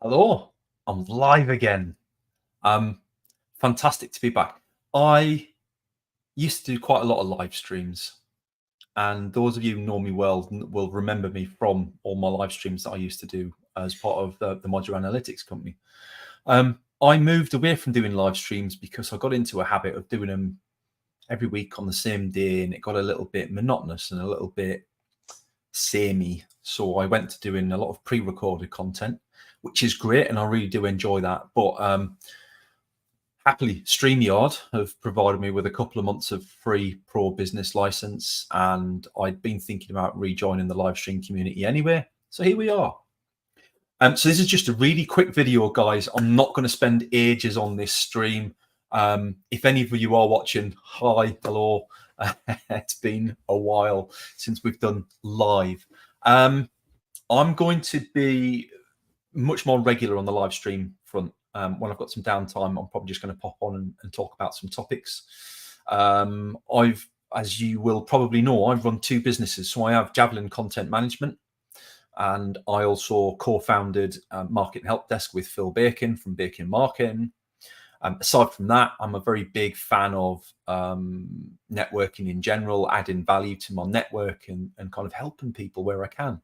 Hello, I'm live again. Um, Fantastic to be back. I used to do quite a lot of live streams, and those of you who know me well will remember me from all my live streams that I used to do as part of the modular analytics company. I moved away from doing live streams because I got into a habit of doing them every week on the same day, and it got a little bit monotonous and a little bit samey. So I went to doing a lot of pre-recorded content, which is great, and I really do enjoy that. But happily, StreamYard have provided me with a couple of months of free pro business license, and I'd been thinking about rejoining the live stream community anyway. So here we are. So this is just a really quick video, guys. I'm not going to spend ages on this stream. If any of you are watching, hi, hello. It's been a while since we've done live. I'm going to be much more regular on the live stream front. When I've got some downtime, I'm probably just going to pop on and talk about some topics. As you will probably know, I've run two businesses. So I have Javelin Content Management, and I also co-founded Market Help Desk with Phil Bacon from Bacon Marketing. Aside from that, I'm a very big fan of networking in general, adding value to my network and kind of helping people where I can.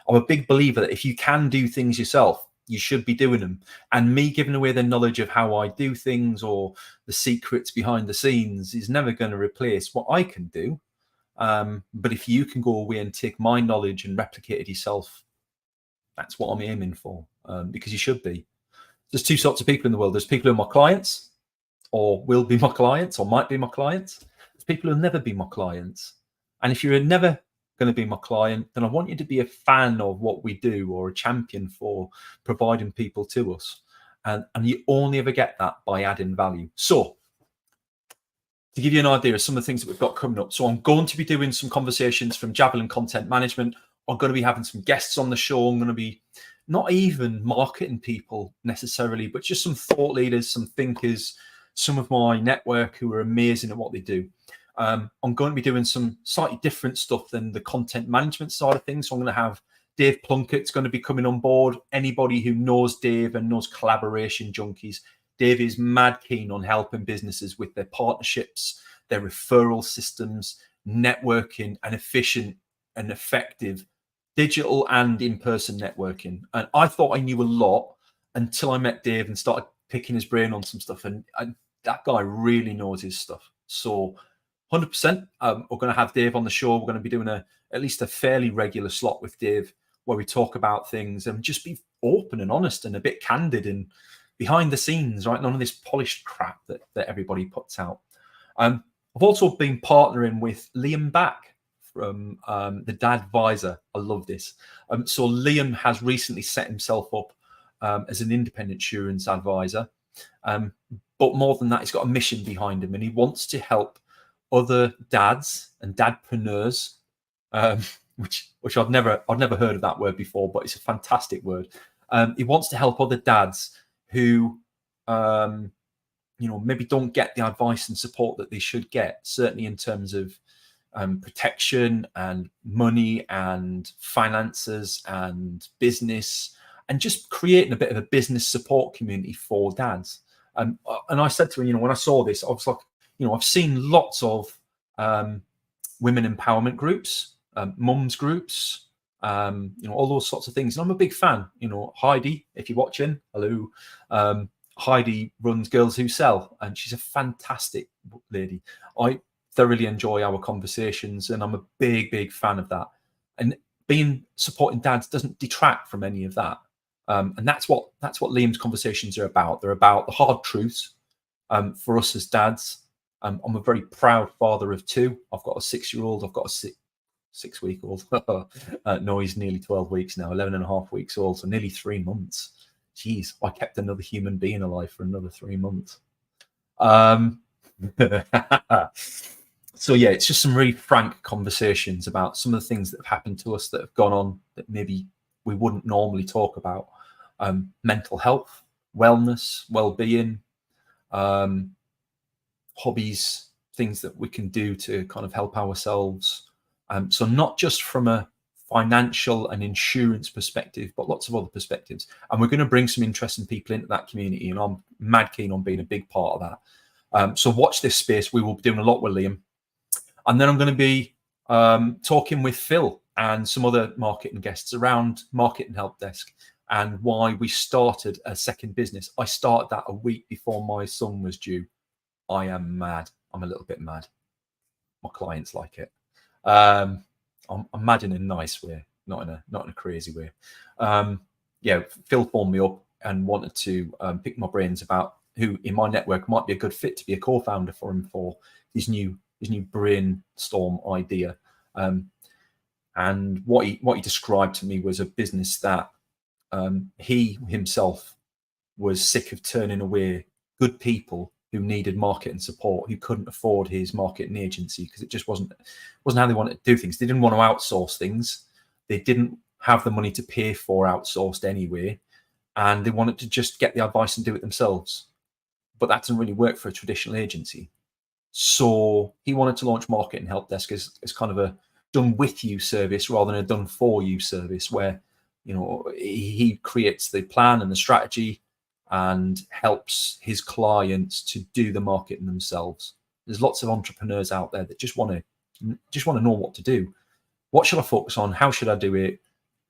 I'm a big believer that if you can do things yourself, you should be doing them. And me giving away the knowledge of how I do things or the secrets behind the scenes is never going to replace what I can do. But if you can go away and take my knowledge and replicate it yourself, that's what I'm aiming for, because you should be. There's two sorts of people in the world. There's people who are my clients or will be my clients or might be my clients. There's people who will never be my clients. And if you're never going to be my client, then I want you to be a fan of what we do or a champion for providing people to us. And you only ever get that by adding value. So to give you an idea of some of the things that we've got coming up. So I'm going to be doing some conversations from Javelin Content Management. I'm going to be having some guests on the show. I'm going to be not even marketing people necessarily, but just some thought leaders, some thinkers, some of my network who are amazing at what they do. I'm going to be doing some slightly different stuff than the content management side of things. So I'm going to have Dave Plunkett's going to be coming on board. Anybody who knows Dave and knows collaboration junkies, Dave is mad keen on helping businesses with their partnerships, their referral systems, networking, and efficient and effective digital and in-person networking. And I thought I knew a lot until I met Dave and started picking his brain on some stuff. And that guy really knows his stuff. So 100%, we're going to have Dave on the show. We're going to be doing at least a fairly regular slot with Dave where we talk about things and just be open and honest and a bit candid and behind the scenes, right? None of this polished crap that everybody puts out. I've also been partnering with Liam Back from the Dad Advisor. I love this. So Liam has recently set himself up as an independent insurance advisor. But more than that, he's got a mission behind him, and he wants to help other dads and dadpreneurs, which I've never heard of that word before, but it's a fantastic word. He wants to help other dads who maybe don't get the advice and support that they should get, certainly in terms of protection and money and finances and business, and just creating a bit of a business support community for dads. And I said to him, when I saw this, I was like, I've seen lots of women empowerment groups, mums groups, all those sorts of things. And I'm a big fan. Heidi, if you're watching, hello. Heidi runs Girls Who Sell, and she's a fantastic lady. I thoroughly enjoy our conversations, and I'm a big fan of that. And supporting dads doesn't detract from any of that. And that's what Liam's conversations are about. They're about the hard truths for us as dads. I'm a very proud father of two. I've got a 6-year-old. I've got a 6-week-old. No, he's nearly 12 weeks now, 11 and a half weeks old, so nearly 3 months. Jeez, I kept another human being alive for another 3 months. So yeah, it's just some really frank conversations about some of the things that have happened to us that have gone on that maybe we wouldn't normally talk about. Mental health, wellness, well-being, hobbies, things that we can do to kind of help ourselves. So not just from a financial and insurance perspective, but lots of other perspectives. And we're going to bring some interesting people into that community, and I'm mad keen on being a big part of that. So watch this space. We will be doing a lot with Liam. And then I'm going to be talking with Phil and some other marketing guests around marketing help desk and why we started a second business. I started that a week before my son was due. I am mad. I'm a little bit mad. My clients like it. I'm mad in a nice way, not in a crazy way. Yeah, Phil phoned me up and wanted to pick my brains about who in my network might be a good fit to be a co-founder for him for his new brainstorm idea. And what he described to me was a business that he himself was sick of turning away good people who needed marketing support, who couldn't afford his marketing agency because it just wasn't how they wanted to do things. They didn't want to outsource things. They didn't have the money to pay for outsourced anyway, and they wanted to just get the advice and do it themselves. But that doesn't really work for a traditional agency. So he wanted to launch Marketing Help Desk as kind of a done with you service rather than a done for you service, where he creates the plan and the strategy and helps his clients to do the marketing themselves. There's lots of entrepreneurs out there that just want to know what to do. What should I focus on? How should I do it?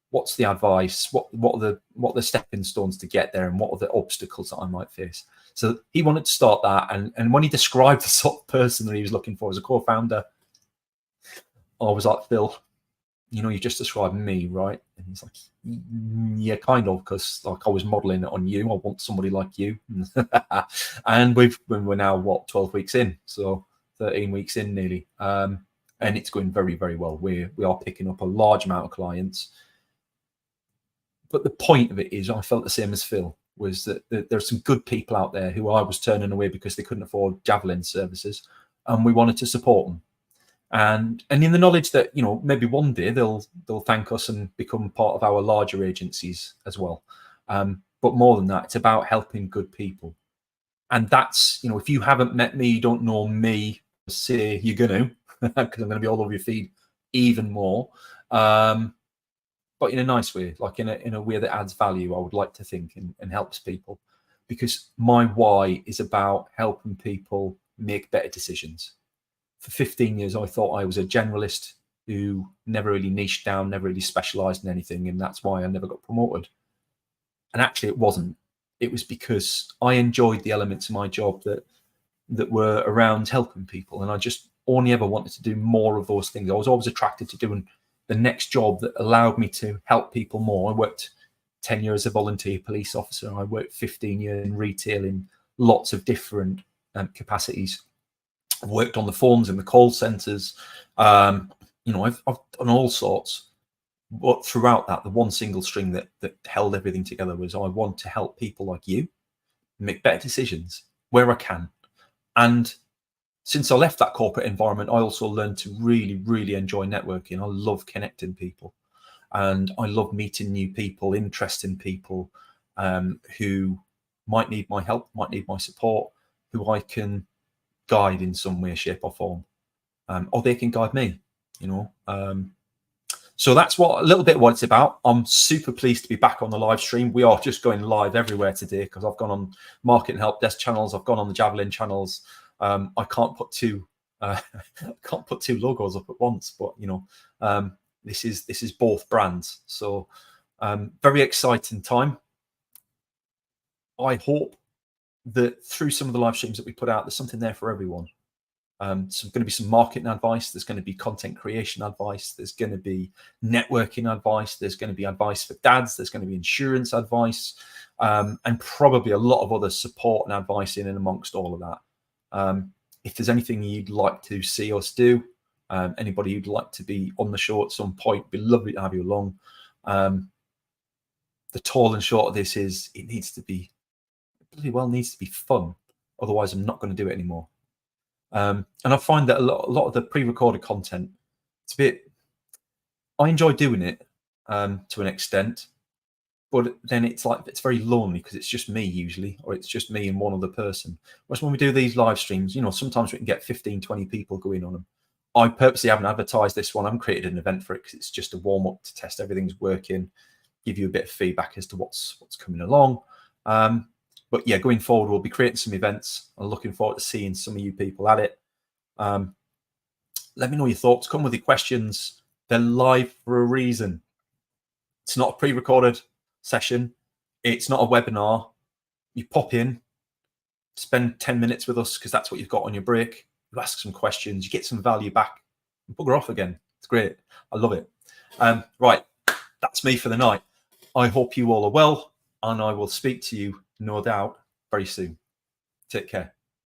What's the advice? What are the stepping stones to get there, and what are the obstacles that I might face? So he wanted to start that, and when he described the sort of person that he was looking for as a co-founder, I was like, Phil, you just described me, right? And he's like, yeah, kind of, because like I was modeling it on you. I want somebody like you. And we're now 12 weeks in, so 13 weeks in nearly, and it's going very, very well. We are picking up a large amount of clients. But the point of it is, I felt the same as Phil, was that there's some good people out there who I was turning away because they couldn't afford Javelin services, and we wanted to support them. And in the knowledge that maybe one day they'll thank us and become part of our larger agencies as well. But more than that, it's about helping good people. And that's, if you haven't met me, you don't know me, say you're going to, because I'm going to be all over your feed even more. But in a nice way, like in a way that adds value, I would like to think, and helps people, because my why is about helping people make better decisions. For 15 years, I thought I was a generalist who never really niched down, never really specialized in anything. And that's why I never got promoted. And actually it wasn't. It was because I enjoyed the elements of my job that were around helping people. And I just only ever wanted to do more of those things. I was always attracted to doing the next job that allowed me to help people more. I worked 10 years as a volunteer police officer. I worked 15 years in retail in lots of different capacities. I've worked on the phones in the call centers. I've done all sorts. But throughout that, the one single string that held everything together was, I want to help people like you make better decisions where I can. And since I left that corporate environment, I also learned to really, really enjoy networking. I love connecting people, and I love meeting new people, interesting people who might need my help, might need my support, who I can guide in some way, shape or form, or they can guide me, so that's a little bit what it's about. I'm super pleased to be back on the live stream. We are just going live everywhere today, because I've gone on Marketing Help Desk channels, I've gone on the Javelin channels. I can't put two logos up at once, but this is both brands. So very exciting time. I hope that through some of the live streams that we put out, there's something there for everyone. So going to be some marketing advice, there's going to be content creation advice, there's going to be networking advice, there's going to be advice for dads, there's going to be insurance advice, and probably a lot of other support and advice in and amongst all of that. If there's anything you'd like to see us do, anybody who'd like to be on the show at some point, it'd be lovely to have you along. The tall and short of this is, it needs to be fun. Otherwise, I'm not going to do it anymore. And I find that a lot of the pre-recorded content, I enjoy doing it to an extent, but then it's very lonely because it's just me usually, or it's just me and one other person. Whereas when we do these live streams, sometimes we can get 15, 20 people going on them. I purposely haven't advertised this one. I haven't created an event for it because it's just a warm up to test everything's working, give you a bit of feedback as to what's coming along. But yeah, going forward, we'll be creating some events. I'm looking forward to seeing some of you people at it. Let me know your thoughts. Come with your questions. They're live for a reason. It's not a pre-recorded session. It's not a webinar. You pop in, spend 10 minutes with us because that's what you've got on your break. You ask some questions, you get some value back, and bugger off again. It's great. I love it. Right, that's me for the night. I hope you all are well, and I will speak to you, no doubt, very soon. Take care.